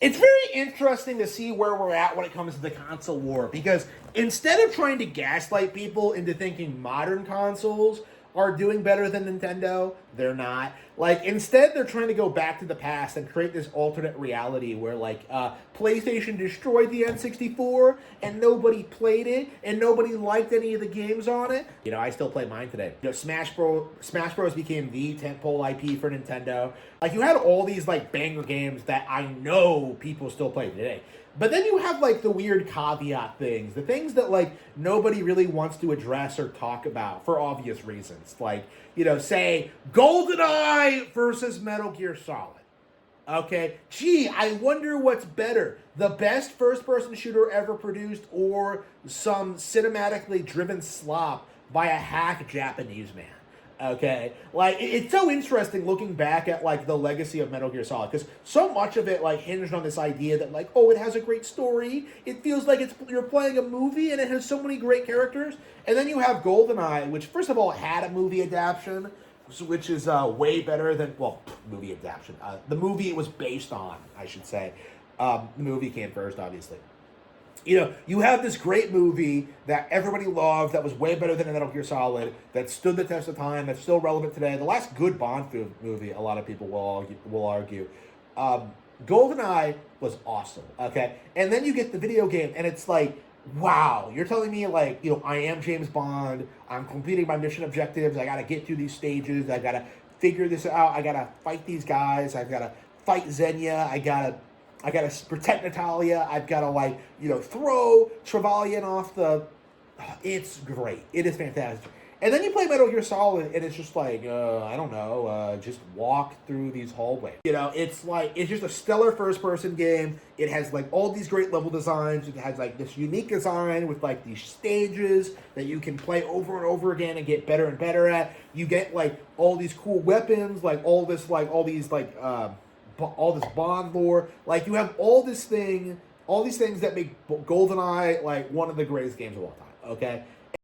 It's very interesting to see where we're at when it comes to the console war, because instead of trying to gaslight people into thinking modern consoles are doing better than Nintendo, they're not. Like, instead, they're trying to go back to the past and create this alternate reality where, like, PlayStation destroyed the N64 and nobody played it and nobody liked any of the games on it. You know, I still play mine today. You know, Smash Bros became the tentpole IP for Nintendo. Like, you had all these, like, banger games that I know people still play today. But then you have, like, the weird caveat things, the things that, like, nobody really wants to address or talk about for obvious reasons. Like, you know, say, GoldenEye versus Metal Gear Solid. Okay, gee, I wonder what's better, the best first-person shooter ever produced or some cinematically driven slop by a hack Japanese man. Okay, like it's so interesting looking back at like the legacy of Metal Gear Solid, because so much of it like hinged on this idea that like, oh, it has a great story, it feels like you're playing a movie, and it has so many great characters. And then you have GoldenEye, which first of all had a movie adaptation, which is way better than, well, movie adaptation. The movie it was based on, I should say. The movie came first, obviously. You know, you have this great movie that everybody loved, that was way better than Metal Gear Solid, that stood the test of time, that's still relevant today. The last good Bond movie, a lot of people will argue. GoldenEye was awesome, okay? And then you get the video game, and it's like, wow, you're telling me, like, you know, I am James Bond, I'm completing my mission objectives, I gotta get through these stages, I gotta figure this out, I gotta fight these guys, I gotta fight Xenia, I gotta protect Natalia, I've gotta, like, you know, throw Trevelyan off the... It's great. It is fantastic. And then you play Metal Gear Solid, and it's just like, I don't know, just walk through these hallways. You know, it's like, it's just a stellar first-person game. It has, like, all these great level designs. It has, like, this unique design with, like, these stages that you can play over and over again and get better and better at. You get, like, all these cool weapons, like, all this Bond lore. Like, you have all these things that make GoldenEye, like, one of the greatest games of all time, okay?